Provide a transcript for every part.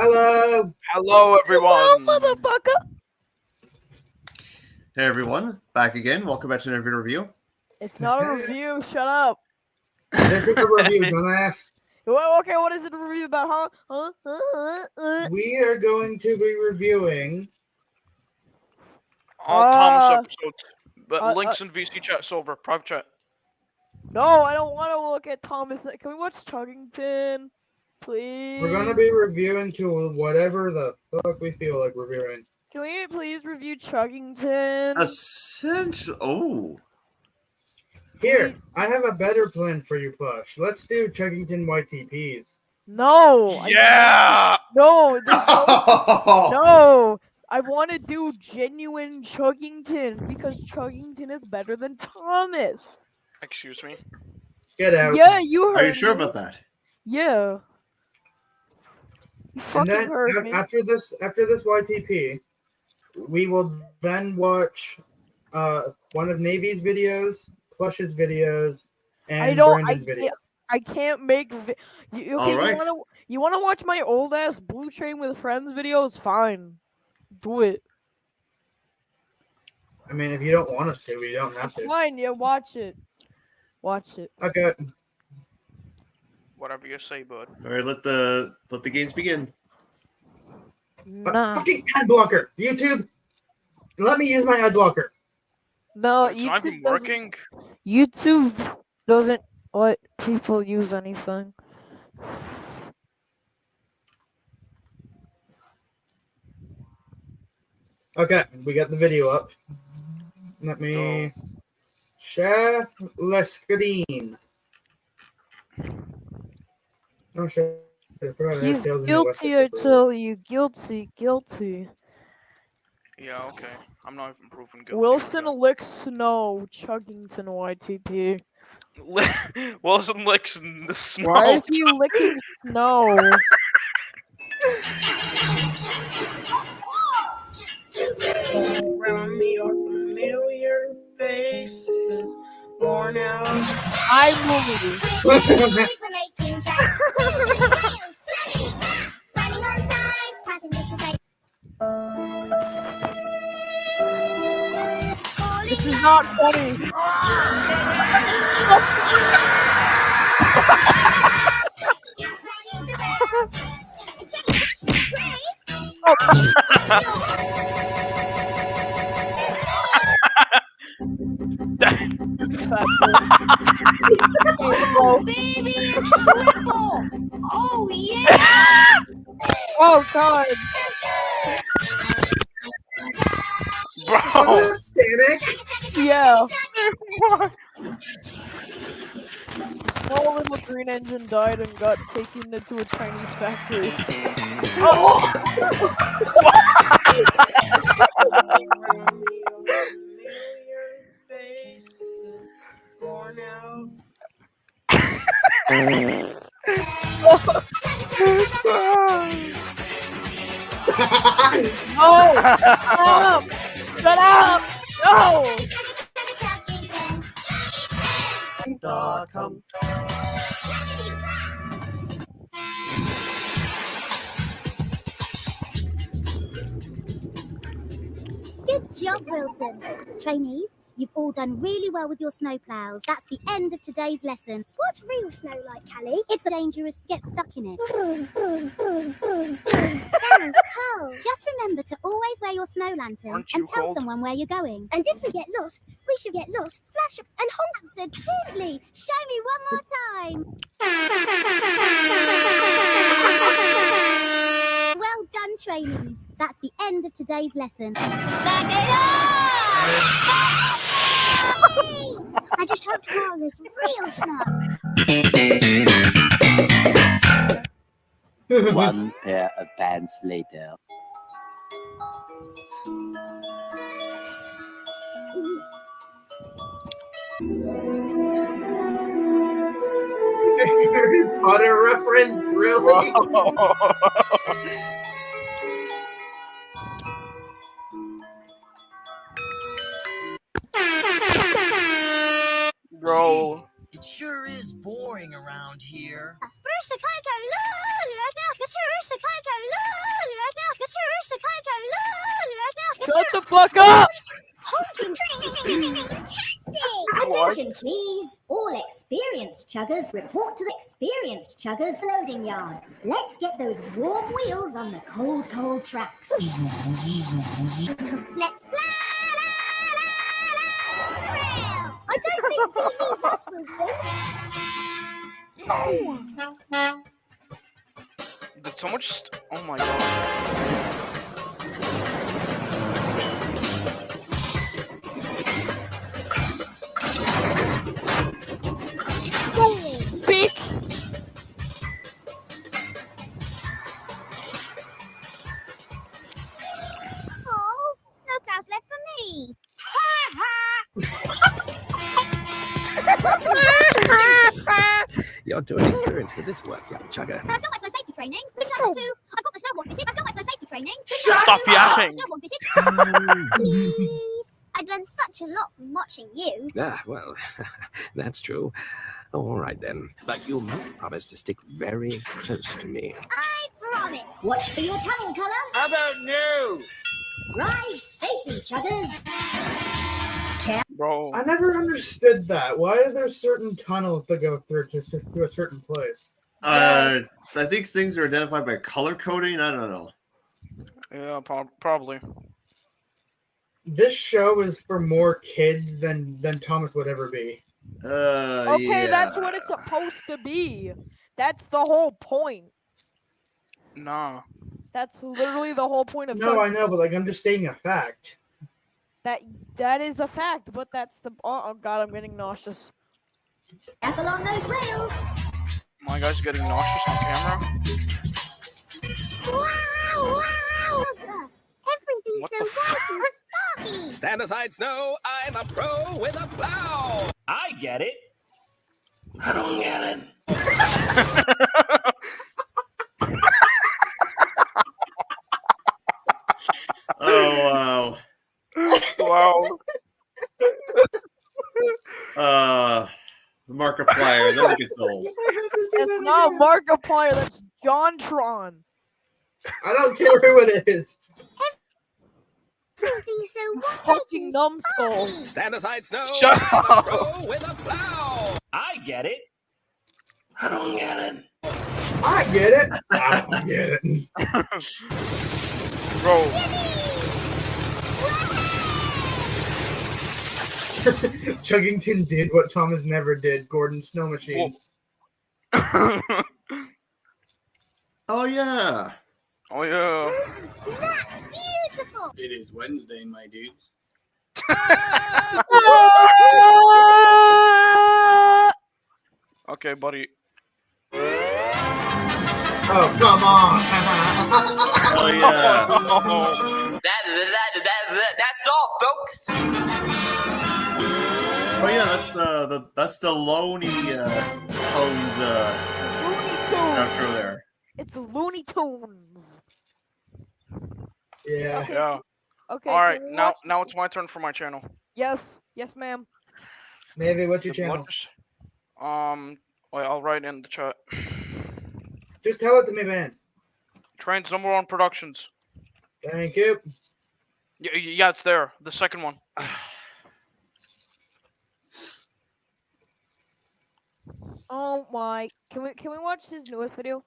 Hello. Hello, everyone. Hello, motherfucker. Hey everyone, back again. Welcome back to another review. It's not a review. Shut up. This is a review, dumbass. Well, okay, what is it a review about? Huh? We are going to be reviewing. All Thomas episodes. But links in VC chat server, private chat. No, I don't want to look at Thomas. Can we watch Chuggington, please? We're going to be reviewing to whatever the fuck we feel like reviewing. Can we please review Chuggington? Essential. Oh. Here, I have a better plan for you, Plush. Let's do Chuggington YTPs. No. Yeah. No. No. I want to do genuine Chuggington because Chuggington is better than Thomas. Excuse me. Get out. Yeah, you heard Are you sure me. about that? Yeah. You And fucking then heard me. after this YTP, we will then watch one of Navy's videos, Plush's videos, and Brandon's videos. I can't make. All right. You wanna watch my old ass Blue Train with Friends videos? Fine, do it. I mean, if you don't want us to, we don't have to. Fine, yeah, watch it. Watch it. Okay. Whatever you say, bud. All right, let the games begin. Nah. Fucking ad blocker, YouTube. Let me use my ad blocker. No, It's not even working. YouTube doesn't let people use anything. Okay, we got the video up. Let me share the screen. Oh shit. He's guilty, I tell you. Guilty. Yeah, okay. I'm not even proven guilty. Wilson licks snow. Chuggington YTP. Wilson licks the snow. Why is he licking snow? Around me are familiar faces, worn out. iMovie. This is not funny. Oh, baby, it's triple! Oh, yeah! Oh, God. Bro. Yeah. Small little green engine died and got taken into a Chinese factory. No! Stop! Shut up! No! .com. Good job, Wilson. Trainees, you've all done really well with your snowplows. That's the end of today's lessons. What's real snow like, Callie? It's dangerous. Get stuck in it. Sounds cold. Just remember to always wear your snow lantern and tell someone where you're going. And if we get lost, we should get lost. Flash us and honk said totally. Show me one more time. Well done, trainees. That's the end of today's lesson. Back it up! I just hope tomorrow there's real snow. One pair of pants later. Harry Potter reference, really? Bro. It sure is boring. boring around here. Rooster Coco, Rooster Coco, Rooster Coco, Shut the fuck up! Attention, please. All experienced chuggers report to the experienced chuggers loading yard. Let's get those warm wheels on the cold, cold tracks. Let's fly the rail. I don't think he needs us, Wilson. Did so much. Oh my god. Bitch! Oh, no crowds left for me. You're too inexperienced for this work, young chugger. I've got my snow safety training. I've got the snowboard fitted. I've got my snow safety training. Stop yapping. Snowboard fitted. Please. I've learned such a lot from watching you. Ah, well, that's true. All right, then. But you must promise to stick very close to me. I promise. Watch for your tunnel colour. How about no? Ride safely, chuggers. Bro. I never understood that. Why are there certain tunnels that go through to a certain place? I think things are identified by color coding. I don't know. Yeah, probably. This show is for more kids than Thomas would ever be. Okay, yeah. that's what it's supposed to be. That's the whole point. Nah. That's literally the whole point of No, I know, but like I'm just stating a fact. that is a fact, but that's the oh god, I'm getting nauseous. Careful on those rails. My guy's getting nauseous on camera. Wow. Everything's What so the bright and sparky. Stand aside, Snow. I'm a pro with a plow. I get it. I don't get it. Oh Wow. wow. Markiplier. Then it gets old. It's not Markiplier, that's JonTron. I don't care who it is. Everything's so bright Fucking and numbskull. sparky. Stand aside, Snow. Shut I'm a up. pro with a plow. I get it. I don't get it. I get it. I don't get it. Bro. Chuggington did what Thomas never did. Gordon's snow machine. Oh yeah. Oh yeah. That's beautiful. It is Wednesday, my dudes. Okay, buddy. Oh, come on. Oh yeah. Oh, That's all, folks. Oh yeah. That's the Loney Tones Looney Tunes. outro there. It's Looney Tunes. Yeah. yeah. Okay. All right, can we now watch- it's my turn for my channel. Yes, ma'am. Maybe what's your The channel? Blunters. Wait, I'll write in the chat. Just tell it to me, man. Trains #1 Productions. Thank you. Yeah, it's there. The second one. Oh my! Can we watch his newest video?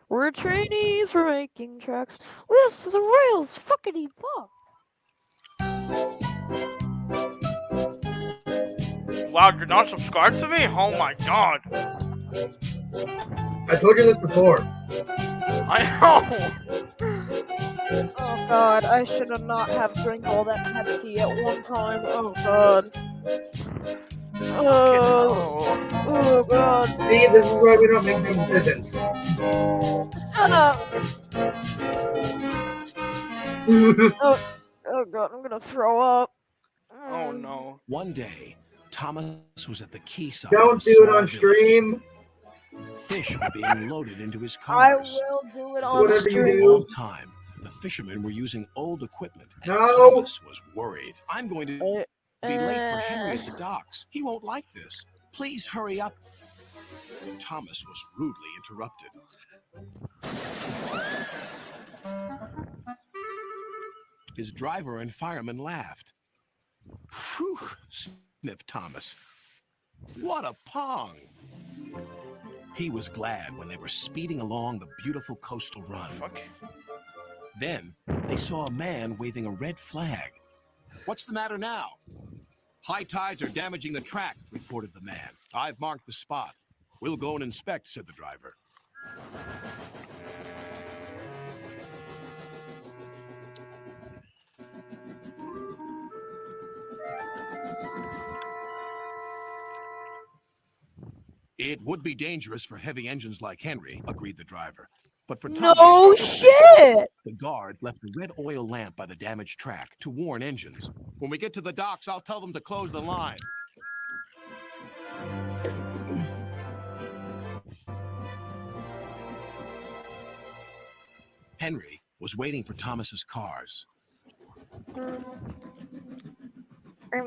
We're trainees, we're making tracks. Wheels to the rails, fuckity fuck. Wow, you're not subscribed to me? Oh my god. I told you this before. I know. Oh god, I should have not have drank all that Pepsi at one time. Oh god. Oh god. See, this is why we don't make these decisions. Shut up. Oh god, I'm gonna throw up. Oh no. One day, Thomas was at the quayside. Don't do it on stream. Fish were being loaded into his I cars. will do it on Whatever you For a stream. do. long time, the fishermen were using old equipment, and No. Thomas was worried. I'm going to. Be late for Henry at the docks. He won't like this. Please hurry up. Thomas was rudely interrupted. His driver and fireman laughed. Phew, sniffed Thomas. What a pong! He was glad when they were speeding along the beautiful coastal run. Then they saw a man waving a red flag. What's the matter now? High tides are damaging the track, reported the man. I've marked the spot. We'll go and inspect, said the driver. It would be dangerous for heavy engines like Henry, agreed the driver. But for Thomas, No shit! the guard left a red oil lamp by the damaged track to warn engines. When we get to the docks, I'll tell them to close the line. Henry was waiting for Thomas's cars.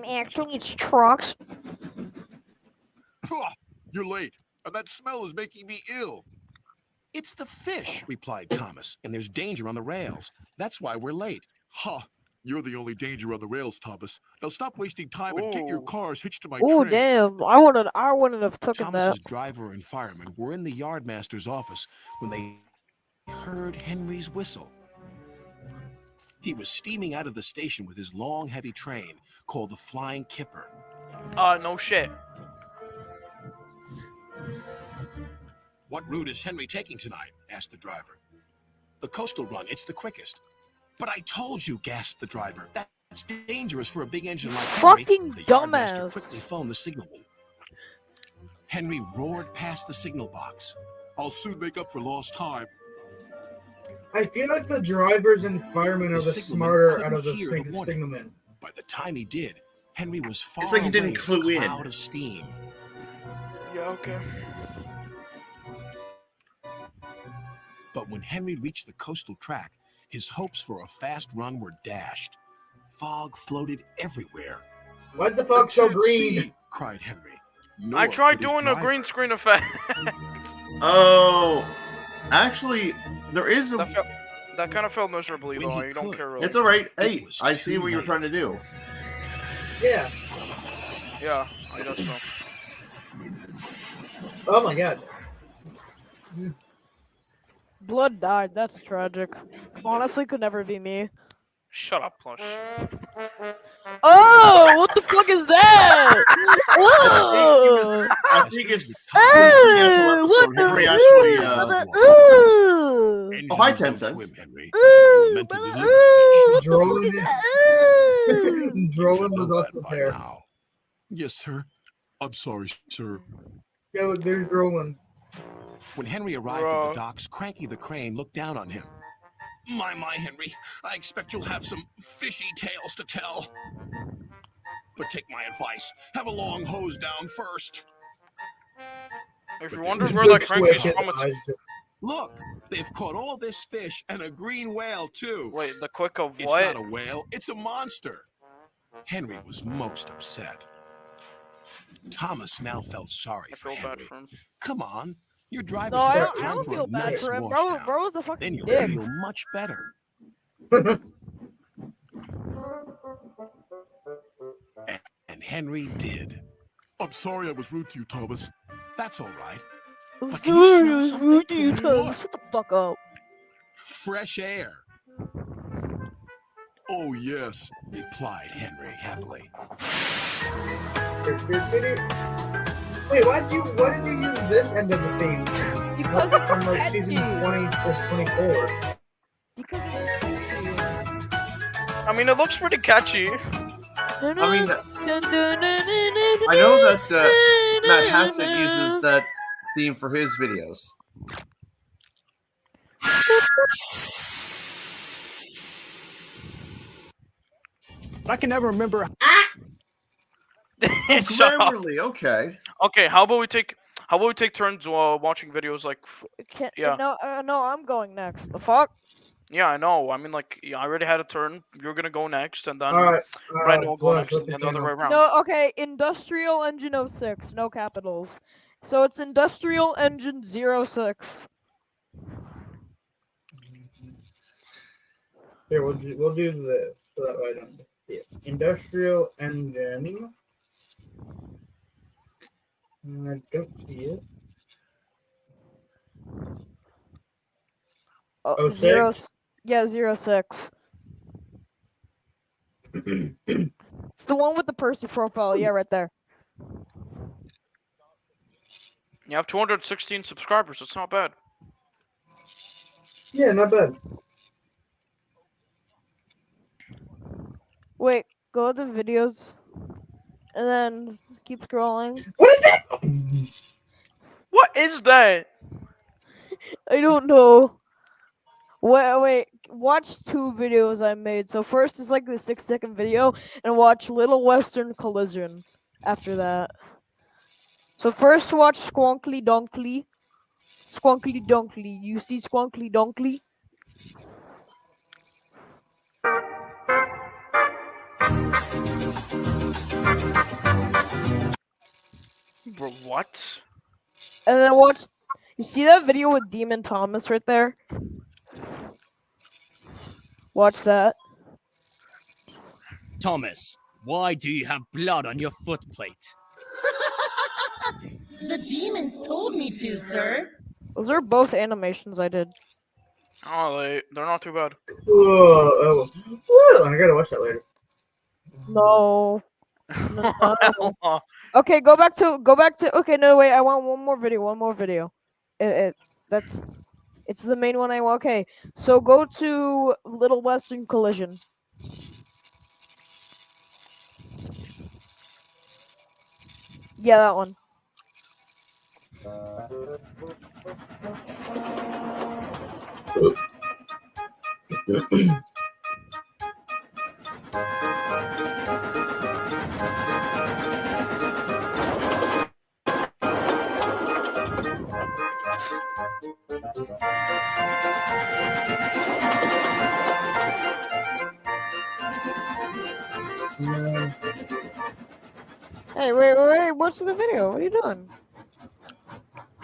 Actually, it's trucks. You're late. That smell is making me ill. It's the fish, replied Thomas, and there's danger on the rails. That's why we're late. Ha! You're the only danger on the rails, Thomas. Now stop wasting time and get your cars hitched to my Oh train. damn! I wouldn't have taken Thomas's that. driver and fireman were in the yardmaster's office when they heard Henry's whistle. He was steaming out of the station with his long, heavy train called the Flying Kipper. No shit. What route is Henry taking tonight? Asked the driver. The coastal run, it's the quickest. But I told you, gasped the driver. That's dangerous for a big engine like Henry. Fucking The yardmaster dumbass. quickly phoned the signalman. Henry roared past the signal box. I'll soon make up for lost time. I feel like the drivers and firemen are the signalman smarter couldn't out of the hear the warning. signalmen. By the time he did, Henry was far It's like he didn't away clue in in. a cloud of steam. Yeah, okay. But when Henry reached the coastal track, his hopes for a fast run were dashed. Fog floated everywhere. What the fuck so "Can't green? see," cried Henry. I Nor tried could his doing a driver. green screen effect. Oh, actually, there is a. That kind of felt miserably When though. he You don't could. care really. It's all right. Hey, was I see too what you were trying to late. do. Yeah. Yeah, I guess so. Oh my god. Blood died. That's tragic. Honestly, could never be me. Shut up, Plush. Oh, what the fuck is that? Whoa! I think it's. Oh, what the? Henry actually, Ooh! Engines Oh, hi, don't 10 cents. swim, Henry. Ooh! Meant to Ooh! deliver What the Drone fuck is it. that? Ooh! Drolan You was should know up that by there. now. Yes, sir. I'm sorry, sir. Yo, there's Drolan. When Henry arrived at Bruh. the docks, Cranky the Crane looked down on him. My, Henry. I expect you'll have some fishy tales to tell. But take my advice. Have a long hose down first. If But you there wonder was where no that crank is His from, it's... eyes. Look, they've caught all this fish and a green whale, too. Wait, the quick of It's what? not a whale, it's a monster. Henry was most upset. Thomas now felt sorry I for feel bad Henry. for him. Come on, your driver No, I says it's don't, I time don't for feel a bad nice for him. wash Bro, down. bro's a Then fucking you'll dick. feel much better. And Henry did. I'm sorry I was rude to you, Thomas. That's all right. But can you smell something? Who do you tell? What? Shut the fuck up. Fresh air. Oh, yes, replied Henry happily. Wait, why did you use this end of the theme? Because From it's like season catchy. 20 or 24. Because it's catchy. I mean, it looks pretty catchy. I mean, I know that Matt Hassett uses that theme for his videos. I can never remember. Shut up. Grammarly, okay. Okay, how about we take turns watching videos like? Yeah. No, I'm going next. The fuck? Yeah, I know. I mean, like, yeah, I already had a turn. You're gonna go next, and then All right. Brandon will go Blush, next, what's and your then the other way channel? around. No, okay. Industrial Engine 06, no capitals. So it's Industrial Engine 06. Here, we'll do this so that way I don't see it. Industrial Engine. I don't see it. Oh, 06? Yeah, 06. It's the one with the Percy profile. Yeah, right there. You have 216 subscribers. It's not bad. Yeah, not bad. Wait, go to videos, and then keep scrolling. What is that? What is that? I don't know. Wait, watch 2 videos I made. So first is like the 6-second video, and watch Little Western Collision after that. So first watch Squonkly Donkly. Squonkly Donkly. You see Squonkly Donkly? Bro, what? And then watch. You see that video with Demon Thomas right there? Watch that. Thomas, why do you have blood on your foot plate? The demons told me to, sir. Those are both animations I did. Oh, they're not too bad. Whoa, oh. I gotta watch that later. No. No. Okay, go back to. Okay, no wait. I want one more video. It's the main one I want. Okay, so go to Little Western Collision. Yeah, that one. Hey, wait, watch the video. What are you doing?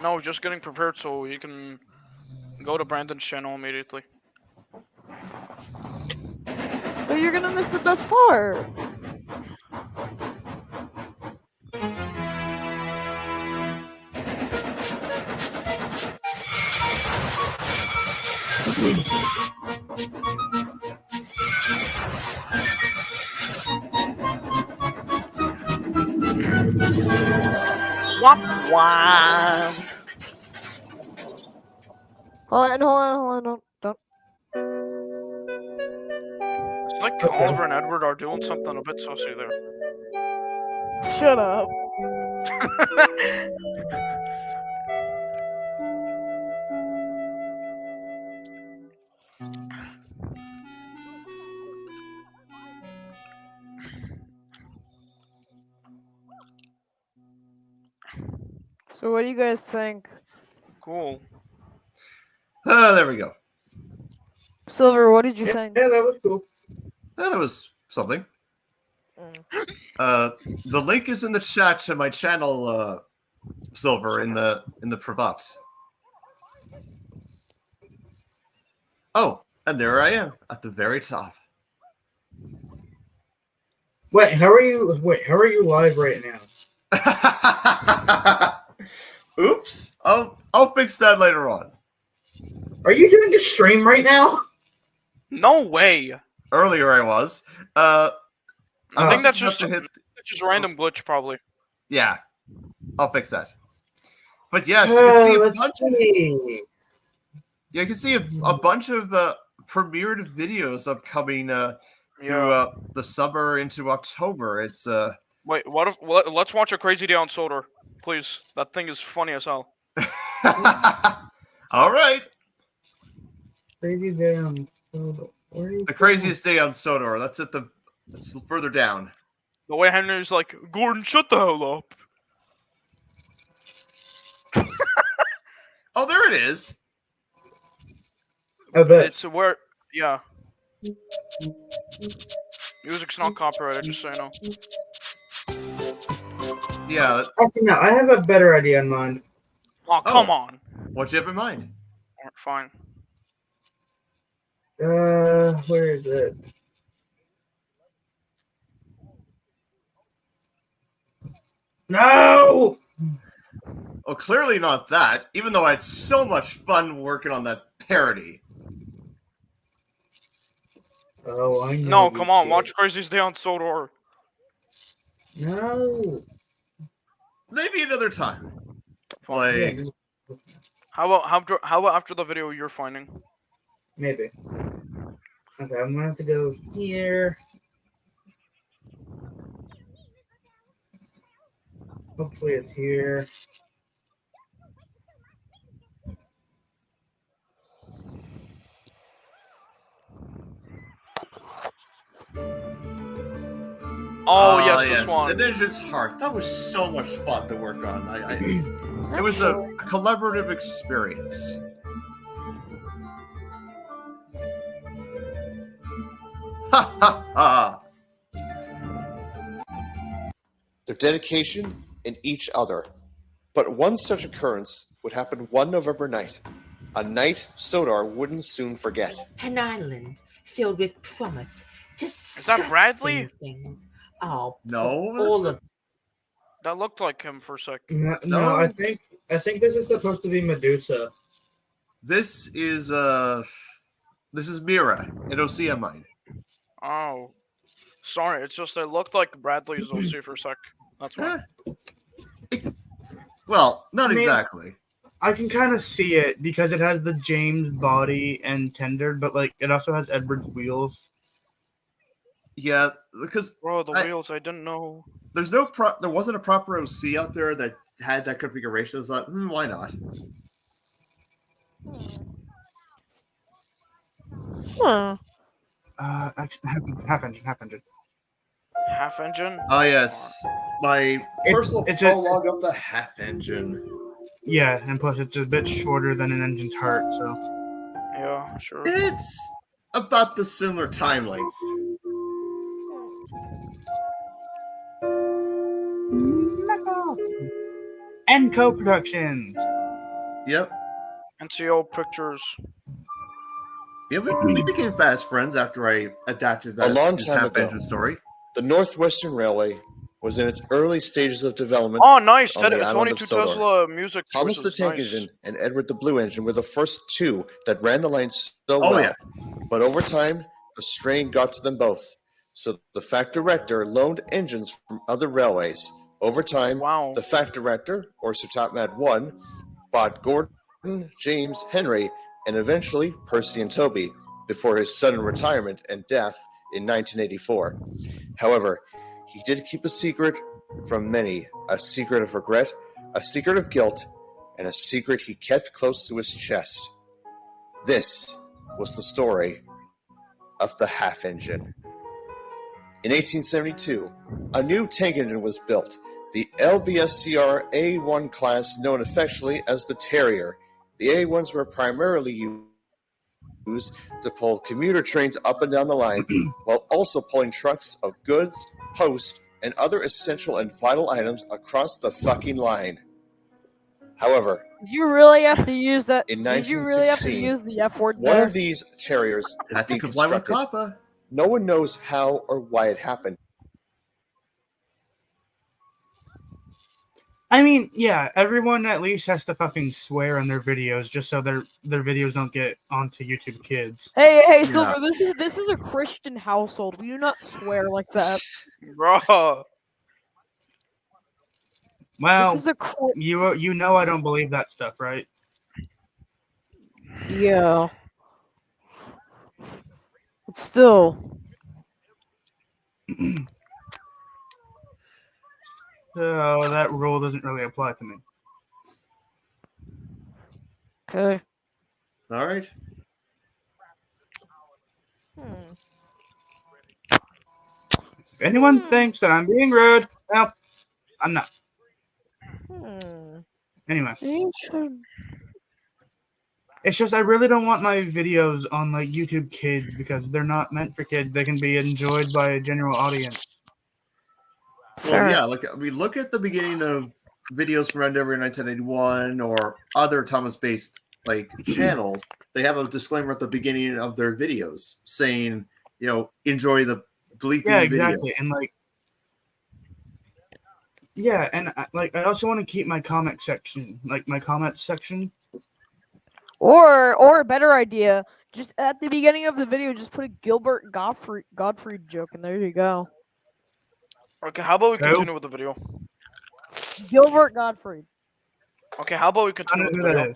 No, just getting prepared so you can go to Brandon's channel immediately. But you're gonna miss the best part. Wop wop. Hold on, don't. It's like Oliver and Edward are doing something a bit sussy there. Shut up. So what do you guys think? Cool. There we go. Silver, what did you think? Yeah, that was cool. That was something. The link is in the chat to my channel, Silver, in the privat. Oh, and there I am at the very top. Wait, how are you live right now? Oops. I'll fix that later on. Are you doing a stream right now? No way. Earlier I was. I think that's just random glitch, probably. Yeah, I'll fix that. But yes, you can see a bunch. Yeah, you can see a bunch of premiered videos upcoming through the summer into October. It's Wait, let's watch a Crazy Day on Soda, please. That thing is funny as hell. All right. Crazy Day on Soda. The Craziest Day on Sodor. That's further down. The way Henry's like, Gordon, shut the hell up. Oh, there it is. I bet. It's where Yeah. Music's not copyrighted, just so you know. Yeah. Actually, no, I have a better idea in mind. Oh, come on. What do you have in mind? Alright, fine. Where is it? No! Oh, clearly not that, even though I had so much fun working on that parody. Oh, I know. No, you come on, did. watch Crazy's Day on Sodor. No. Maybe another time. Fine. Like, How about after the video you're finding? Maybe. Okay, I'm gonna have to go here. Hopefully it's here. Oh, yes, this one. The Ninja's Heart. That was so much fun to work on. It was a collaborative experience. Ha ha ha! Their dedication in each other. But one such occurrence would happen one November night. A night Sodar wouldn't soon forget. An island filled with promise. Is that Bradley? Things. Oh, No, all of That looked like him for a sec. No, I think this is supposed to be Medusa. This is Mira in OC mine. Oh. Sorry, it's just it looked like Bradley's OC for a sec. That's why. Well, not I mean, exactly. I can kind of see it because it has the James body and tender, but like it also has Edward's wheels. Yeah, because Bro, the wheels, I didn't know. There wasn't a proper OC out there that had that configuration. I thought, why not? Huh. Actually, half engine. Half engine? Oh yes, my personal it's prologue of the half engine. Yeah, and plus it's a bit shorter than an engine's heart, so. Yeah, sure. It's about the similar time length. Enco Productions. Yep. NCO Pictures. Yeah, we became fast friends after I adapted that A long his time half ago, engine story. the Northwestern Railway was in its early stages of development. Oh, nice! On the island 22 of Sodor. Tesla music Thomas the choices, Tank nice. Engine and Edward the Blue Engine were the first two that ran the line so Oh, well. yeah. But over time, the strain got to them both. So the Fact Director loaned engines from other railways. Over time, the Fact Director, or Sir Topmad 1, bought Gordon, James, Henry, and eventually Percy and Toby before his sudden retirement and death in 1984. However, he did keep a secret from many, a secret of regret, a secret of guilt, and a secret he kept close to his chest. This was the story of the half engine. In 1872, a new tank engine was built, the LBSCR A1 class, known affectionately as the Terrier. The A1s were primarily used to pull commuter trains up and down the line, while also pulling trucks of goods, post, and other essential and vital items across the fucking line. However, Did you really have to use that? in Did you really have to 1916, use the F word one there? of these Terriers Had to being comply with constructed. COPPA. No one knows how or why it happened. I mean, yeah, everyone at least has to fucking swear in their videos just so their videos don't get onto YouTube Kids. Hey, Silver, this is a Christian household. We do not swear like that. Bro. Well, This is a you know I don't believe that stuff, right? Yeah. But still. So that rule doesn't really apply to me. Okay. All right. If anyone thinks that I'm being rude, well, I'm not. Anyway. It's just I really don't want my videos on like YouTube Kids because they're not meant for kids. They can be enjoyed by a general audience. Well, yeah, like look at the beginning of videos from Endeavor 1981 or other Thomas-based like channels. They have a disclaimer at the beginning of their videos saying, enjoy the bleeping Yeah, exactly, video. and like. Yeah, and I also want to keep my comment section, Or a better idea, just at the beginning of the video, just put a Gilbert Gottfried joke, and there you go. Okay, how about we continue with the video? Gilbert Gottfried. Okay, how about we continue with the video?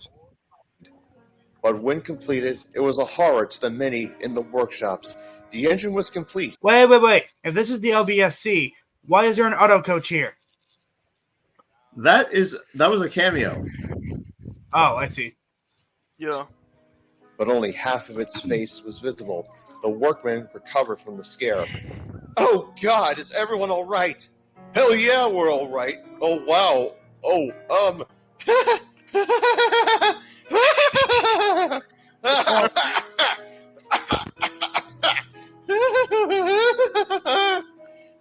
But when completed, it was a horror to the many in the workshops. The engine was complete. Wait. If this is the LBSC, why is there an auto coach here? That was a cameo. Oh, I see. Yeah. But only half of its face was visible. The workmen recovered from the scare. Oh God, is everyone all right? Hell yeah, we're all right. Oh wow. Oh,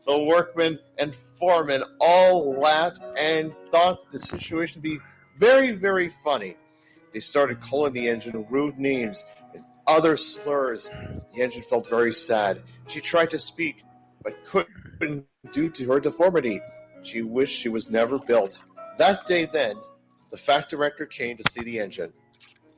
The workmen and foremen all laughed and thought the situation would be very, very funny. They started calling the engine rude names and other slurs. The engine felt very sad. She tried to speak, but couldn't due to her deformity. She wished she was never built. That day then, the fact director came to see the engine.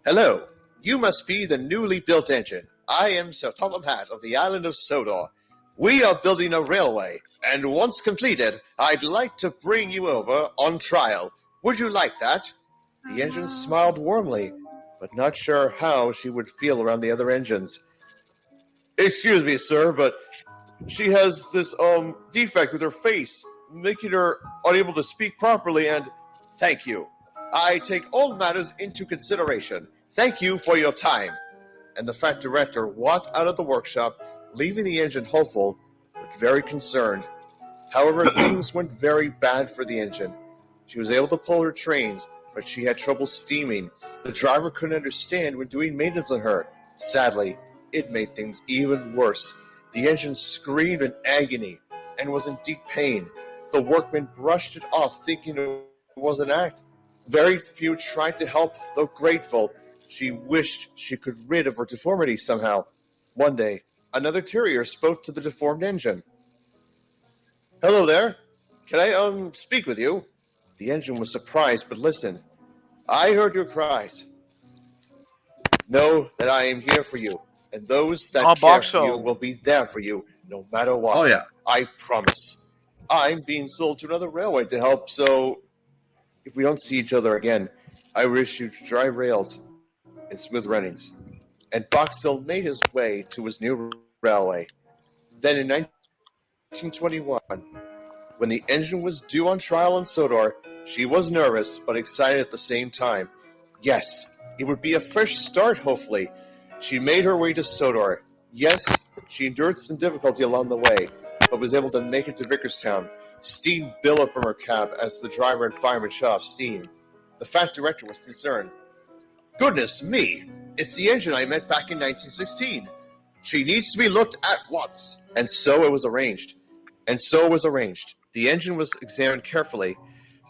Hello, you must be the newly built engine. I am Sir Topham Hatt of the island of Sodor. We are building a railway, and once completed, I'd like to bring you over on trial. Would you like that? The engine smiled warmly, but not sure how she would feel around the other engines. Excuse me, sir, but she has this defect with her face, making her unable to speak properly, and thank you. I take all matters into consideration. Thank you for your time. And the fact director walked out of the workshop, leaving the engine hopeful, but very concerned. However, things went very bad for the engine. She was able to pull her trains, but she had trouble steaming. The driver couldn't understand when doing maintenance on her. Sadly, it made things even worse. The engine screamed in agony and was in deep pain. The workmen brushed it off, thinking it was an act. Very few tried to help, though grateful. She wished she could rid of her deformity somehow. One day, another terrier spoke to the deformed engine. Hello there. Can I speak with you? The engine was surprised, but listened. I heard your cries. Know that I am here for you, and those that care for you will be there for you, no matter what. Oh, yeah. I promise. I'm being sold to another railway to help, so if we don't see each other again, I wish you dry rails and smooth runnings. And Boxell made his way to his new railway. Then in 1921, when the engine was due on trial in Sodor, she was nervous but excited at the same time. Yes, it would be a fresh start, hopefully. She made her way to Sodor. Yes, she endured some difficulty along the way, but was able to make it to Vickerstown. Steam billowed from her cab as the driver and fireman shut off steam. The fact director was concerned. Goodness me! It's the engine I met back in 1916. She needs to be looked at once. And so it was arranged. The engine was examined carefully,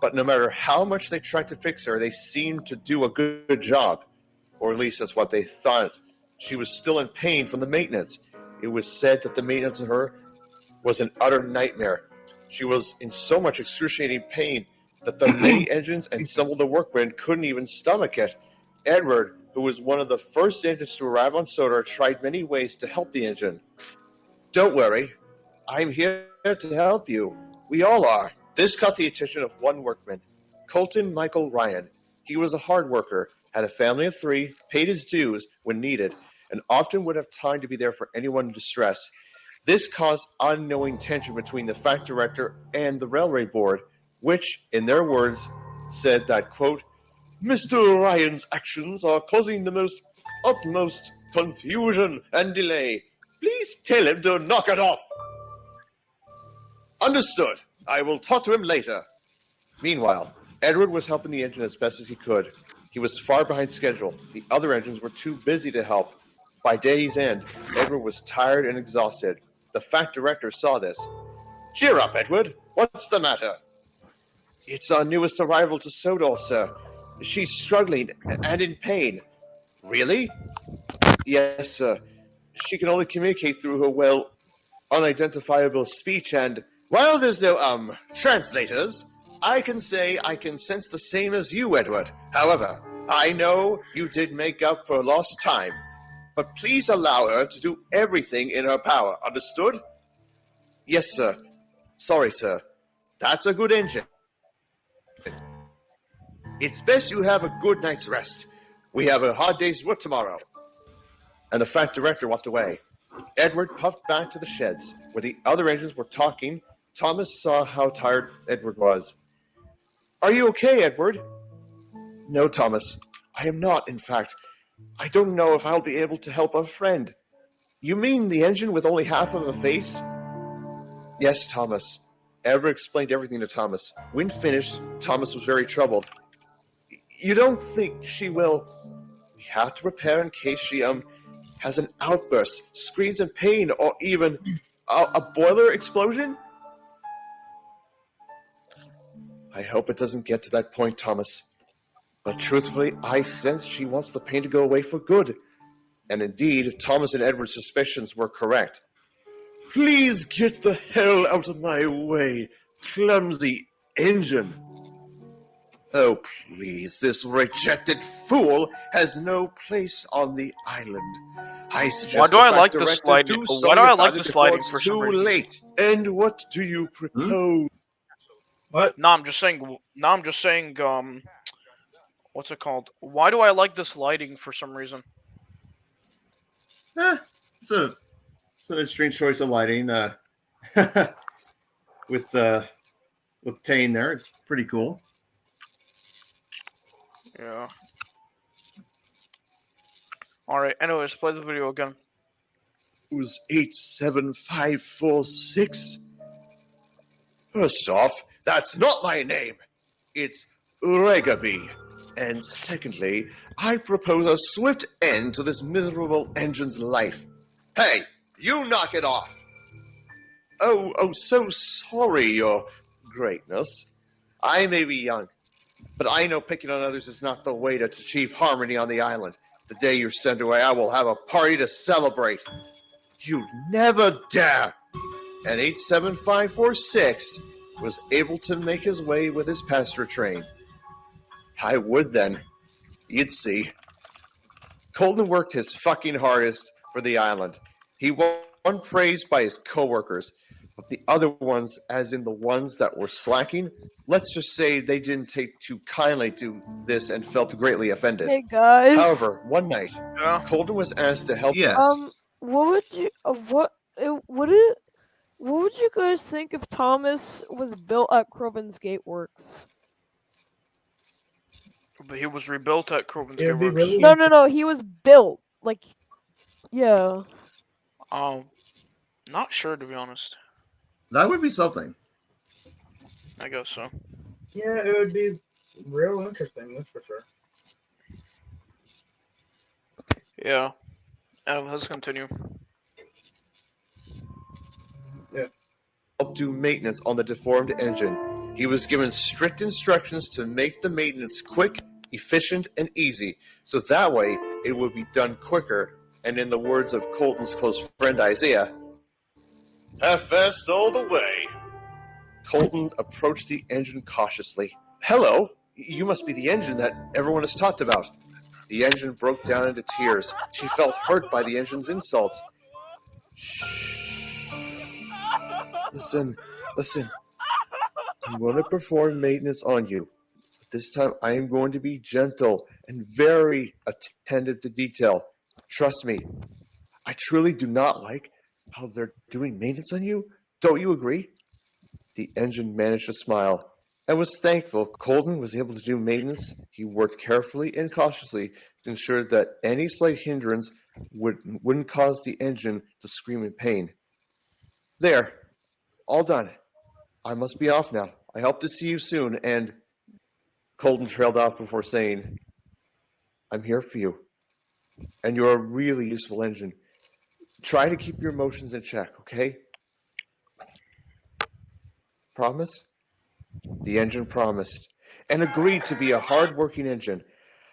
but no matter how much they tried to fix her, they seemed to do a good job. Or at least that's what they thought. She was still in pain from the maintenance. It was said that the maintenance of her was an utter nightmare. She was in so much excruciating pain that the many engines and some of the workmen couldn't even stomach it. Edward, who was one of the first engines to arrive on Sodor, tried many ways to help the engine. Don't worry, I'm here to help you. We all are. This caught the attention of one workman, Colton Michael Ryan. He was a hard worker, had a family of 3, paid his dues when needed, and often would have time to be there for anyone in distress. This caused unknowing tension between the fact director and the railway board, which, in their words, said that, quote, Mr. Ryan's actions are causing the utmost confusion and delay. Please tell him to knock it off. Understood. I will talk to him later. Meanwhile, Edward was helping the engine as best as he could. He was far behind schedule. The other engines were too busy to help. By day's end, Edward was tired and exhausted. The Fact Director saw this. Cheer up, Edward. What's the matter? It's our newest arrival to Sodor, sir. She's struggling and in pain. Really? Yes, sir. She can only communicate through her, unidentifiable speech and... While there's no, translators, I can say I can sense the same as you, Edward. However, I know you did make up for lost time. But please allow her to do everything in her power. Understood? Yes, sir. Sorry, sir. That's a good engine. It's best you have a good night's rest. We have a hard day's work tomorrow. And the Fact Director walked away. Edward puffed back to the sheds. Where the other engines were talking, Thomas saw how tired Edward was. Are you okay, Edward? No, Thomas. I am not, in fact. I don't know if I'll be able to help a friend. You mean the engine with only half of a face? Yes, Thomas. Edward explained everything to Thomas. When finished, Thomas was very troubled. You don't think she will... We have to prepare in case she, has an outburst, screams in pain, or even a boiler explosion? I hope it doesn't get to that point, Thomas. But truthfully, I sense she wants the pain to go away for good. And indeed, Thomas and Edward's suspicions were correct. Please get the hell out of my way, clumsy engine. Oh, please, this rejected fool has no place on the island. I suggest Why do I like this lighting? Why do I like this lighting for some reason? Too late. And what do you propose? What? No, I'm just saying. What's it called? Why do I like this lighting for some reason? It's a strange choice of lighting. With Tane there, it's pretty cool. Yeah. Alright, anyways, play the video again. Who's 87546? First off, that's not my name. It's Regaby. And secondly, I propose a swift end to this miserable engine's life. Hey, you knock it off! Oh, so sorry, Your Greatness. I may be young, but I know picking on others is not the way to achieve harmony on the island. The day you're sent away, I will have a party to celebrate. You'd never dare! And 87546 was able to make his way with his passenger train. I would then. You'd see. Colton worked his fucking hardest for the island. He won praise by his co-workers, but the other ones, as in the ones that were slacking, let's just say they didn't take too kindly to this and felt greatly offended. Hey guys. However, one night, Colton was asked to help. Yes. What would you what would you guys think if Thomas was built at Crovan's Gate Works? But he was rebuilt at Crovan's It'd be Gate really Works. No, he was built. Like, yeah. Not sure to be honest. That would be something. I guess so. Yeah, it would be real interesting, that's for sure. Yeah. Let's continue. Yeah. Help do maintenance on the deformed engine. He was given strict instructions to make the maintenance quick, efficient, and easy, so that way it would be done quicker, and in the words of Colton's close friend Isaiah, half-assed all the way. Colton approached the engine cautiously. Hello, you must be the engine that everyone has talked about. The engine broke down into tears. She felt hurt by the engine's insults. Shh. Listen. I'm going to perform maintenance on you. But this time I am going to be gentle and very attentive to detail. Trust me. I truly do not like how they're doing maintenance on you. Don't you agree? The engine managed to smile and was thankful Colton was able to do maintenance. He worked carefully and cautiously to ensure that any slight hindrance wouldn't cause the engine to scream in pain. There. All done. I must be off now. I hope to see you soon, and... Colton trailed off before saying, I'm here for you. And you're a really useful engine. Try to keep your emotions in check, okay? Promise? The engine promised and agreed to be a hard-working engine.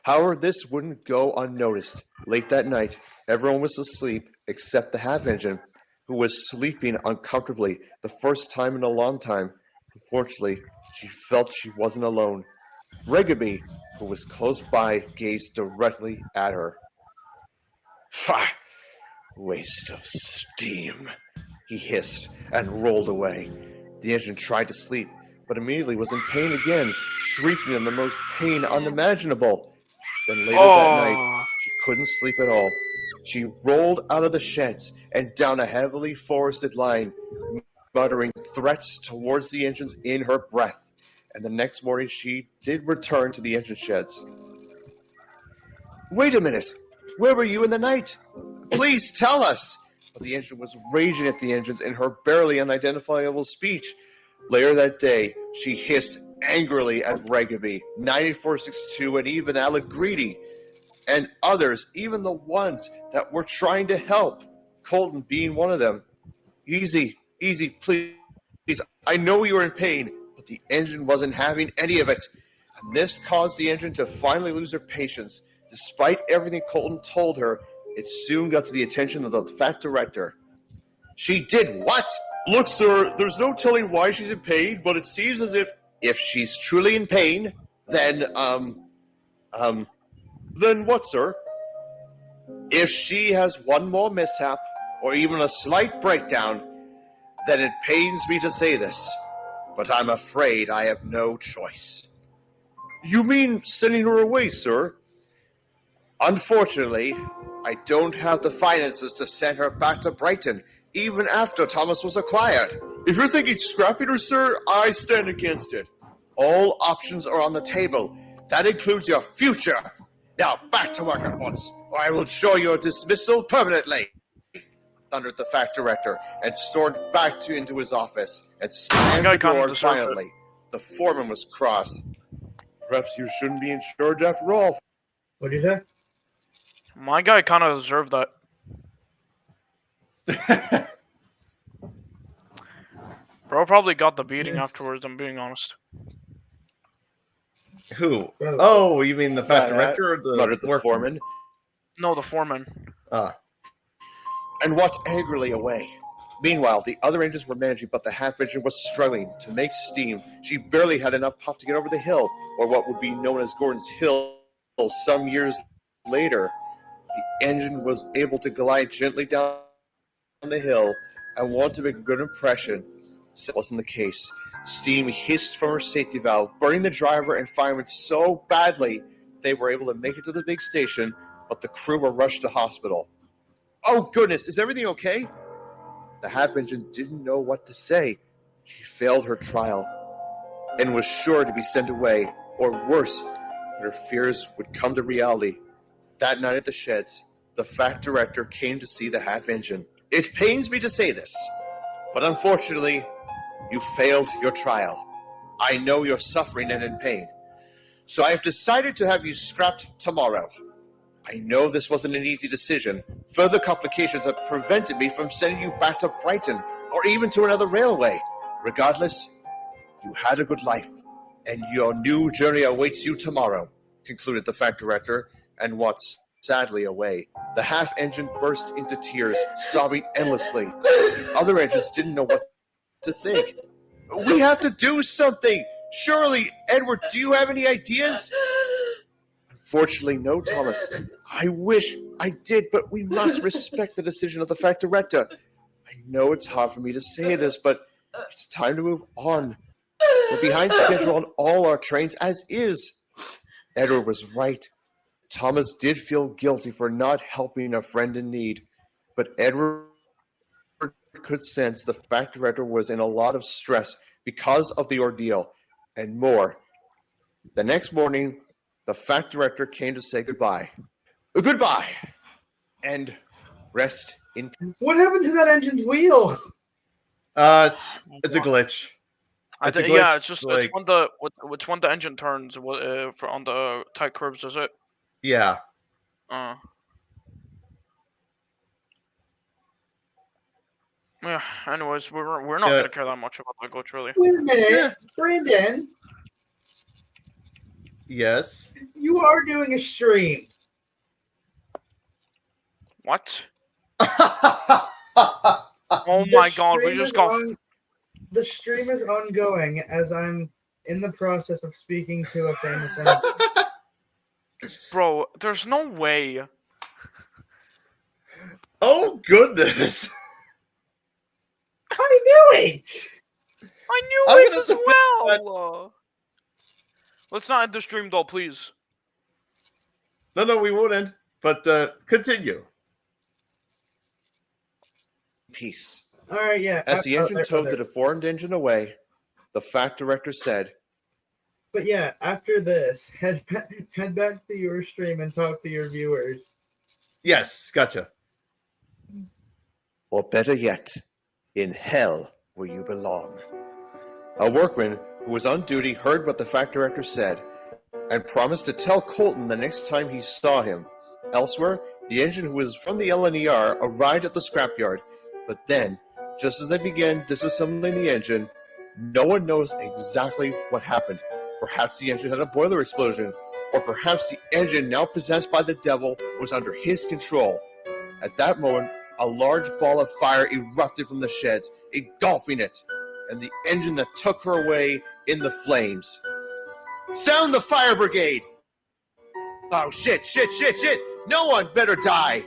However, this wouldn't go unnoticed. Late that night, everyone was asleep except the half-engine, who was sleeping uncomfortably the first time in a long time. Unfortunately, she felt she wasn't alone. Regaby, who was close by, gazed directly at her. "Ha! Waste of steam," he hissed and rolled away. The engine tried to sleep, but immediately was in pain again, shrieking in the most pain unimaginable. Then later that night, she couldn't sleep at all. She rolled out of the sheds and down a heavily forested line, muttering threats towards the engines in her breath. And the next morning, she did return to the engine sheds. "Wait a minute! Where were you in the night? Please tell us!" But the engine was raging at the engines in her barely unidentifiable speech. Later that day, she hissed angrily at Regaby, 9462, and even Allegridi, and others, even the ones that were trying to help, Colton being one of them. Easy, please. I know you are in pain, but the engine wasn't having any of it. And this caused the engine to finally lose her patience. Despite everything Colton told her, it soon got to the attention of the Fat Director. "She did what?" "Look, sir, there's no telling why she's in pain, but it seems as if she's truly in pain, then, then what, sir?" "If she has one more mishap, or even a slight breakdown, then it pains me to say this, but I'm afraid I have no choice." "You mean sending her away, sir?" "Unfortunately, I don't have the finances to send her back to Brighton, even after Thomas was acquired." "If you're thinking scrapping her, sir, I stand against it." "All options are on the table. That includes your future. Now back to work at once, or I will show your dismissal permanently," thundered the Fat Director, and stormed back into his office and slammed the door violently. The foreman was cross. "Perhaps you shouldn't be in charge after all." What did you say? My guy kind of deserved that. Bro probably got the beating afterwards, I'm being honest. Who? Oh, you mean the Fat Director or the foreman? No, the foreman. And walked angrily away. Meanwhile, the other engines were managing, but the half-engine was struggling to make steam. She barely had enough puff to get over the hill, or what would be known as Gordon's Hill. Some years later, the engine was able to glide gently down the hill and wanted to make a good impression. That wasn't the case. Steam hissed from her safety valve, burning the driver and fireman so badly they were able to make it to the big station, but the crew were rushed to hospital. "Oh goodness, is everything okay?" The half-engine didn't know what to say. She failed her trial and was sure to be sent away, or worse, that her fears would come to reality. That night at the sheds, the Fat Director came to see the half-engine. "It pains me to say this, but unfortunately, you failed your trial. I know you're suffering and in pain, so I have decided to have you scrapped tomorrow. I know this wasn't an easy decision. Further complications have prevented me from sending you back to Brighton or even to another railway. Regardless, you had a good life, and your new journey awaits you tomorrow," concluded the Fat Director, and walked sadly away. The half-engine burst into tears, sobbing endlessly. The other engines didn't know what to think. "We have to do something! Surely, Edward, do you have any ideas?" "Unfortunately, no, Thomas. I wish I did, but we must respect the decision of the Fat Director. I know it's hard for me to say this, but it's time to move on. We're behind schedule on all our trains as is." Edward was right. Thomas did feel guilty for not helping a friend in need, but Edward could sense the Fat Director was in a lot of stress because of the ordeal, and more. The next morning, the Fat Director came to say goodbye. Goodbye, and rest in peace. What happened to that engine's wheel? It's a glitch. Yeah, it's just it's when the engine turns for on the tight curves, is it? Yeah. Yeah. Anyways, we're not gonna care that much about that glitch, really. Wait a minute, Brandon. Yes. You are doing a stream. What? Oh my god, we just got. The stream is ongoing as I'm in the process of speaking to a famous engine. Bro, there's no way. Oh goodness! I knew it. I knew it as well. Let's not end the stream, though, please. No, we wouldn't. But continue. Peace. All right, yeah. As the engine towed the deformed engine away, the fact director said, But yeah, after this, head back to your stream and talk to your viewers. Yes, gotcha. or better yet, in hell where you belong. A workman who was on duty heard what the fact director said and promised to tell Colton the next time he saw him. Elsewhere, the engine who was from the LNER arrived at the scrapyard, but then, just as they began disassembling the engine, no one knows exactly what happened. Perhaps the engine had a boiler explosion, or perhaps the engine, now possessed by the devil, was under his control. At that moment, a large ball of fire erupted from the sheds, engulfing it, and the engine that took her away in the flames. Sound the fire brigade! Oh, shit! No one better die!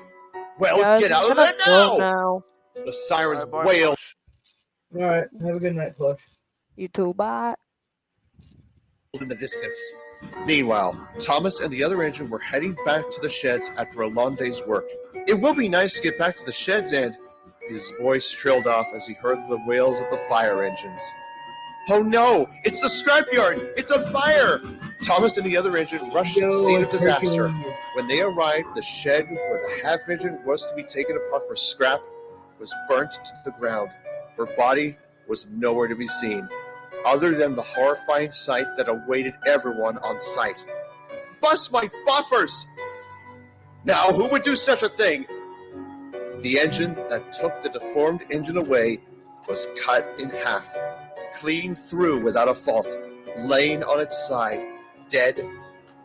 Well, Guys, get out I'm of there gonna go now! The sirens wail. Alright, have a good night, Plush. You too, bye. In the distance. Meanwhile, Thomas and the other engine were heading back to the sheds after a long day's work. It will be nice to get back to the sheds, and his voice trailed off as he heard the wails of the fire engines. Oh no! It's the scrapyard! It's on fire! Thomas and the other engine rushed to the scene of disaster. When they arrived, the shed where the half engine was to be taken apart for scrap was burnt to the ground. Her body was nowhere to be seen, other than the horrifying sight that awaited everyone on site. Bust my buffers! Now, who would do such a thing? The engine that took the deformed engine away was cut in half, clean through without a fault, laying on its side, dead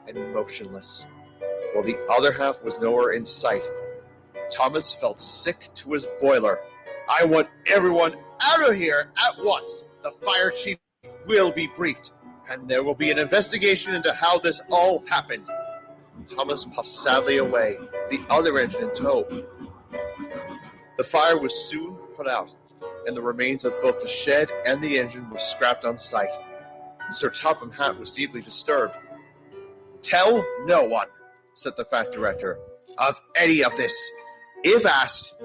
and motionless, while the other half was nowhere in sight. Thomas felt sick to his boiler. I want everyone out of here at once. The fire chief will be briefed, and there will be an investigation into how this all happened. Thomas puffed sadly away, the other engine in tow. The fire was soon put out, and the remains of both the shed and the engine were scrapped on site. Sir Topham Hatt was deeply disturbed. Tell no one, said the fact director, of any of this. If asked,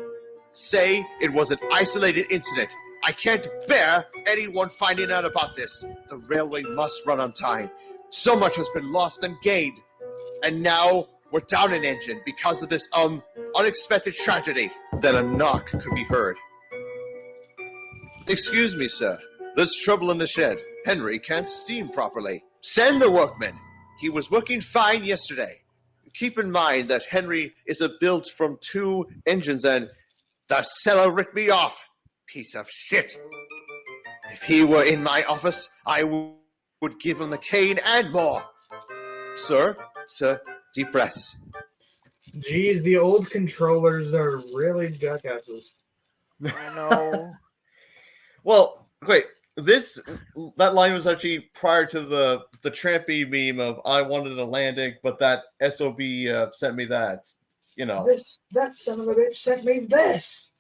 say it was an isolated incident. I can't bear anyone finding out about this. The railway must run on time. So much has been lost and gained. And now we're down an engine because of this, unexpected tragedy. Then a knock could be heard. Excuse me, sir. There's trouble in the shed. Henry can't steam properly. Send the workman. He was working fine yesterday. Keep in mind that Henry is built from 2 engines and the cellar ripped me off. Piece of shit. If he were in my office, I would give him the cane and more. Sir, deep breaths. Geez, the old controllers are really jackasses. I know. Well, wait. That line was actually prior to the Trampy meme of I wanted a landing, but that SOB sent me that. You know. That son of a bitch sent me this.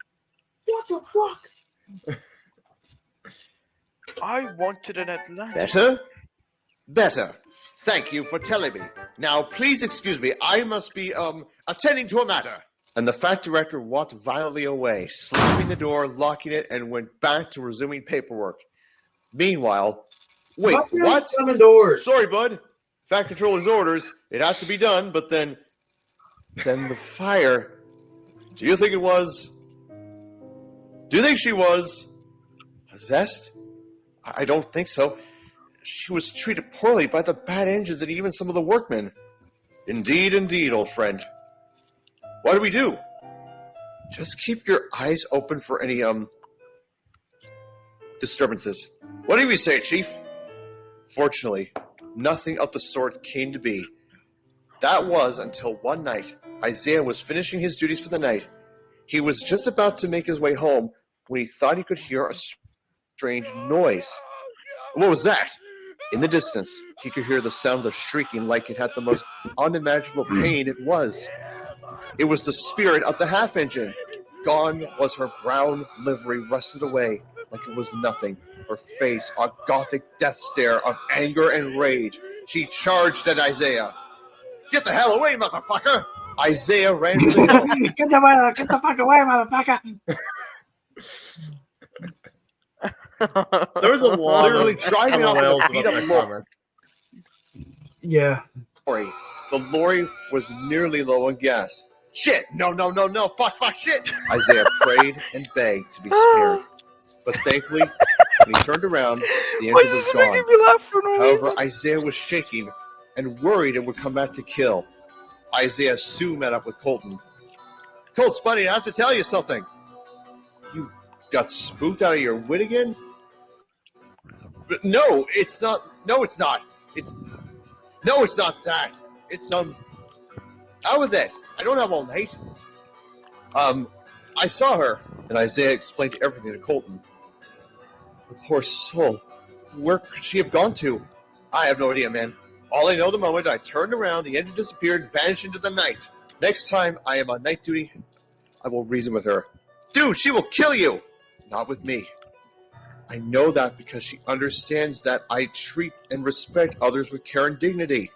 What the fuck? I wanted an Atlantic. Better. Thank you for telling me. Now, please excuse me. I must be, attending to a matter. And the fact director walked violently away, slamming the door, locking it, and went back to resuming paperwork. Meanwhile, wait, what? Sorry, bud. Fact controller's orders. It has to be done, but then the fire. Do you think she was possessed? I don't think so. She was treated poorly by the bad engines and even some of the workmen. Indeed, old friend. What do we do? Just keep your eyes open for any disturbances. What do we say, Chief? Fortunately, nothing of the sort came to be. That was until one night, Isaiah was finishing his duties for the night. He was just about to make his way home when he thought he could hear a strange noise. What was that? In the distance, he could hear the sounds of shrieking like it had the most unimaginable pain it was. It was the spirit of the half-engine. Gone was her brown livery, rusted away like it was nothing. Her face, a gothic death stare of anger and rage. She charged at Isaiah. Get the hell away, motherfucker! Isaiah ran for the hill. Get the fuck away, motherfucker! There was a lot Literally of driving off LOLs with a beat about up that lorry. comment. Yeah. The lorry was nearly low on gas. Shit! No, fuck, shit! Isaiah prayed and begged to be spared. But thankfully, when he turned around, the engine was gone. However, Isaiah was shaking and worried it would come back to kill. Isaiah soon met up with Colton. Colts, buddy, I have to tell you something. You got spooked out of your wit again? But no, it's not. No, it's not. No, it's not that. It's, out with it. I don't have all night. I saw her, and Isaiah explained everything to Colton. The poor soul. Where could she have gone to? I have no idea, man. All I know, the moment I turned around, the engine disappeared, vanished into the night. Next time I am on night duty, I will reason with her. Dude, she will kill you! Not with me. I know that because she understands that I treat and respect others with care and dignity.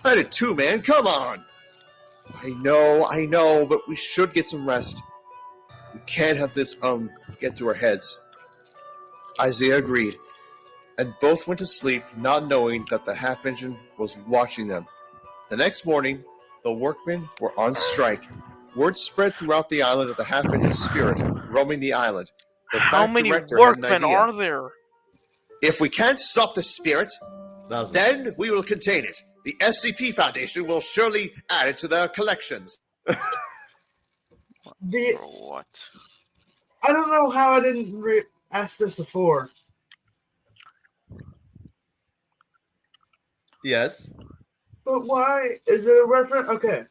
I did too, man. Come on! I know, but we should get some rest. We can't have this, get to our heads. Isaiah agreed, and both went to sleep not knowing that the half-engine was watching them. The next morning, the workmen were on strike. Word spread throughout the island of the half-engine spirit roaming the island. The How fact many director had an workmen idea. are there? If we can't stop the spirit, then we will contain it. The SCP Foundation will surely add it to their collections. What? I don't know how I didn't ask this before. Yes. But why is it a reference? Okay.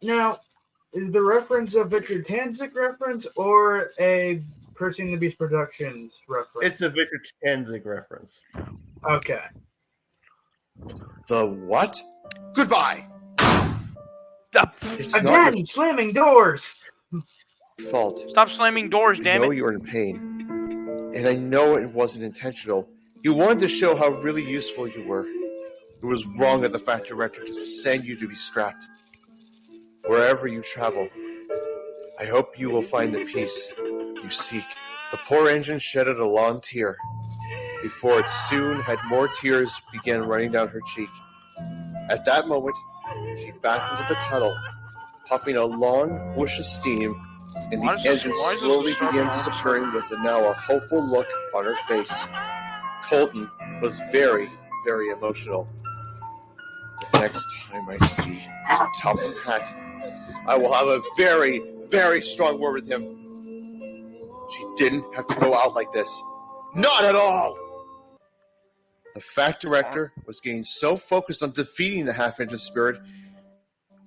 Now, is the reference a Victor Tanzik reference or a Percy and the Beast Productions reference? It's a Victor Tanzik reference. Okay. The what? Goodbye! It's Again, not slamming doors! your fault. Stop slamming doors, I damn know it. you're in pain. And I know it wasn't intentional. You wanted to show how really useful you were. It was wrong of the factory director to send you to be scrapped. Wherever you travel, I hope you will find the peace you seek. The poor engine shedded a long tear. Before it soon had more tears began running down her cheek. At that moment, she backed into the tunnel, puffing a long whoosh of steam, and the engine slowly began disappearing with now a hopeful look on her face. Colton was very, very emotional. The next time I see Sir Topham Hatt, I will have a very, very strong word with him. She didn't have to go out like this. Not at all! The Fact Director was getting so focused on defeating the half-engine spirit,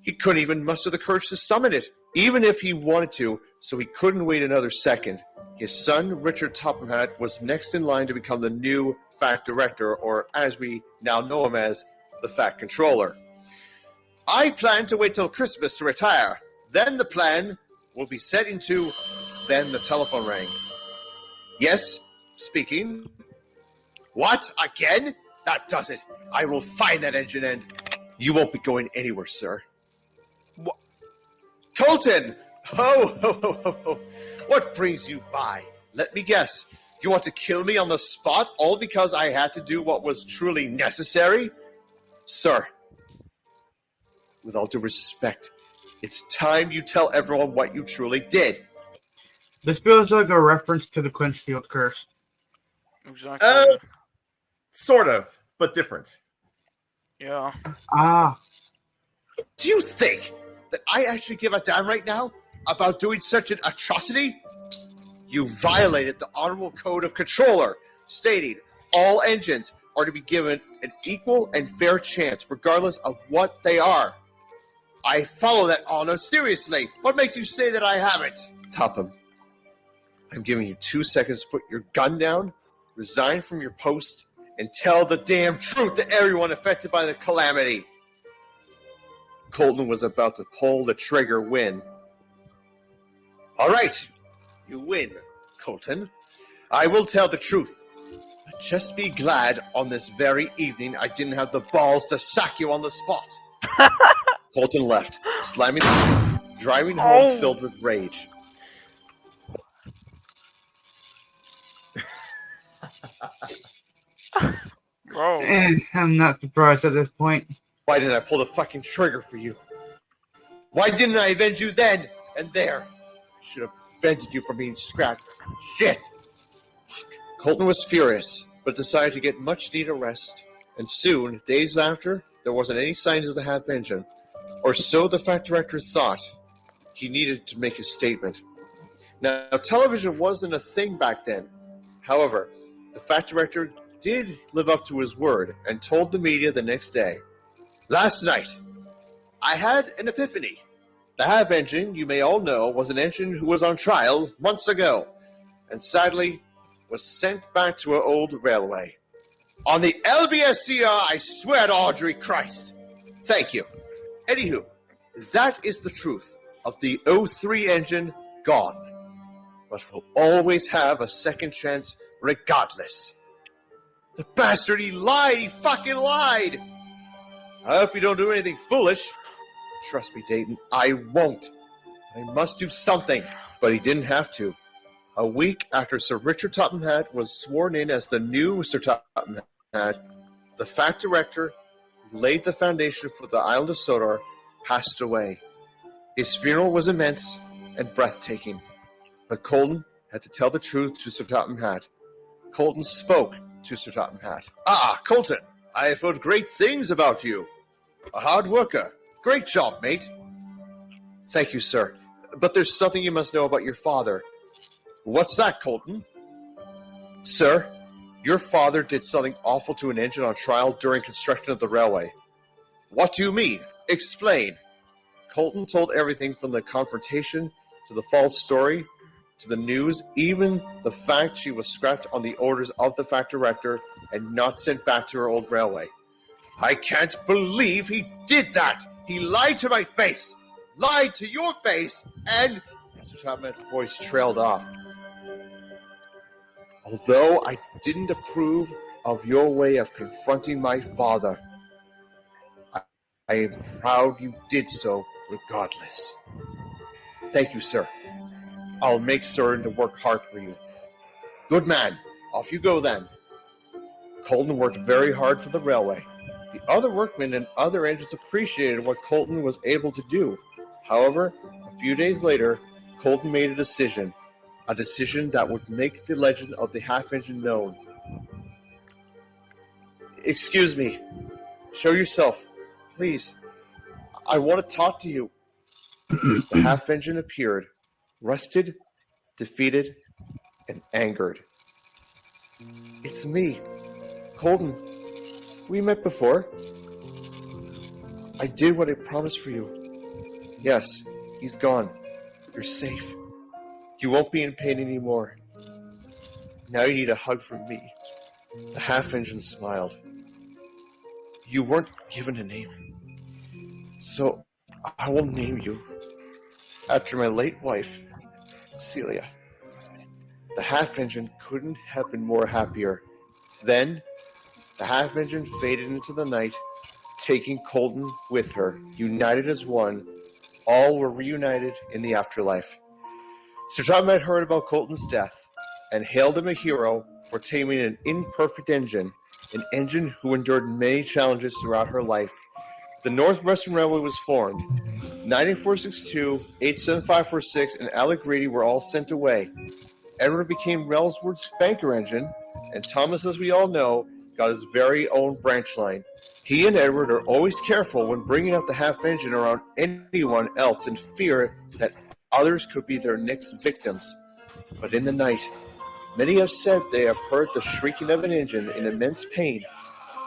he couldn't even muster the courage to summon it, even if he wanted to, so he couldn't wait another second. His son, Richard Topham Hatt, was next in line to become the new Fact Director, or as we now know him as, the Fact Controller. I plan to wait till Christmas to retire. Then the plan will be set into... Then the telephone rang. Yes, speaking. What? Again? That does it. I will find that engine and... You won't be going anywhere, sir. What? Colton! Ho, ho, ho, ho, ho. What brings you by? Let me guess. You want to kill me on the spot, all because I had to do what was truly necessary? Sir, with all due respect, it's time you tell everyone what you truly did. This feels like a reference to the Clinchfield curse. Exactly. Sort of, but different. Yeah. Ah. Do you think that I actually give a damn right now about doing such an atrocity? You violated the Honorable Code of Controller, stating all engines are to be given an equal and fair chance, regardless of what they are. I follow that honor seriously. What makes you say that I haven't? Topham, I'm giving you 2 seconds to put your gun down, resign from your post, and tell the damn truth to everyone affected by the calamity. Colton was about to pull the trigger when... All right, you win, Colton. I will tell the truth. But just be glad on this very evening I didn't have the balls to sack you on the spot. Colton left, slamming the door, driving home filled with rage. Bro. I'm not surprised at this point. Why didn't I pull the fucking trigger for you? Why didn't I avenge you then and there? I should have prevented you from being scrapped. Shit! Colton was furious, but decided to get much needed rest. And soon, days after, there wasn't any signs of the half-engine. Or so the fact director thought. He needed to make a statement. Now, television wasn't a thing back then. However, the fact director did live up to his word and told the media the next day. Last night, I had an epiphany. The half-engine, you may all know, was an engine who was on trial months ago, and sadly was sent back to an old railway. On the LBSCR, I swear to Audrey Christ. Thank you. Anywho, that is the truth of the 03 engine gone. But we'll always have a second chance regardless. The bastard, he lied! He fucking lied! I hope you don't do anything foolish. Trust me, Dayton, I won't. I must do something. But he didn't have to. A week after Sir Richard Topham Hatt was sworn in as the new Sir Topham Hatt, the fact director who laid the foundation for the island of Sodor passed away. His funeral was immense and breathtaking. But Colton had to tell the truth to Sir Topham Hatt. Colton spoke to Sir Topham Hatt. Ah, Colton, I have heard great things about you. A hard worker. Great job, mate. Thank you, sir. But there's something you must know about your father. What's that, Colton? Sir, your father did something awful to an engine on trial during construction of the railway. What do you mean? Explain. Colton told everything from the confrontation to the false story to the news, even the fact she was scrapped on the orders of the fact director and not sent back to her old railway. I can't believe he did that! He lied to my face! Lied to your face! And... Sir Topham's voice trailed off. Although I didn't approve of your way of confronting my father, I am proud you did so regardless. Thank you, sir. I'll make certain to work hard for you. Good man. Off you go then. Colton worked very hard for the railway. The other workmen and other engines appreciated what Colton was able to do. However, a few days later, Colton made a decision that would make the legend of the half-engine known. Excuse me. Show yourself. Please. I want to talk to you. The half-engine appeared, rusted, defeated, and angered. It's me, Colton. We met before. I did what I promised for you. Yes, he's gone. You're safe. You won't be in pain anymore. Now you need a hug from me. The half-engine smiled. You weren't given a name. So I will name you after my late wife, Celia. The half-engine couldn't have been more happier. Then, the half-engine faded into the night, taking Colton with her, united as one. All were reunited in the afterlife. Sir Topham had heard about Colton's death and hailed him a hero for taming an imperfect engine, an engine who endured many challenges throughout her life. The North Western Railway was formed. 98462, 87546, and Alec Grady were all sent away. Edward became Railsworth's banker engine, and Thomas, as we all know, got his very own branch line. He and Edward are always careful when bringing out the half-engine around anyone else in fear that others could be their next victims. But in the night, many have said they have heard the shrieking of an engine in immense pain,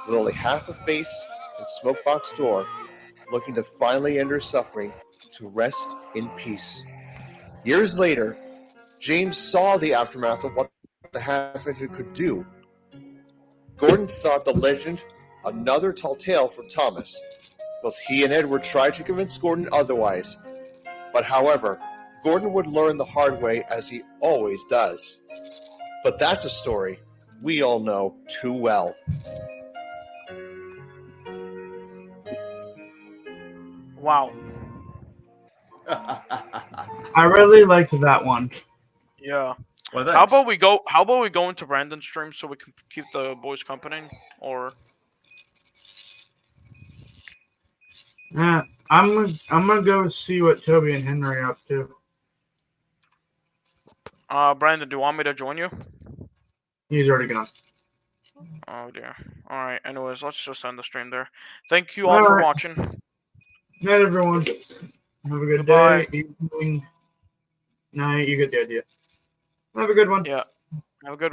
with only half a face and smokebox door, looking to finally end her suffering to rest in peace. Years later, James saw the aftermath of what the half-engine could do. Gordon thought the legend another tall tale for Thomas. Both he and Edward tried to convince Gordon otherwise. But however, Gordon would learn the hard way, as he always does. But that's a story we all know too well. Wow. I really liked that one. Yeah. Well, how about we go into Brandon's stream so we can keep the boys company? Or I'm gonna go see what Toby and Henry are up to. Brandon, do you want me to join you? He's already gone. Oh dear. Alright, anyways, let's just end the stream there. Thank you all for watching. Night, everyone. Have a good Goodbye. day, evening, night. You get the idea. Have a good one. Yeah. Have a good one.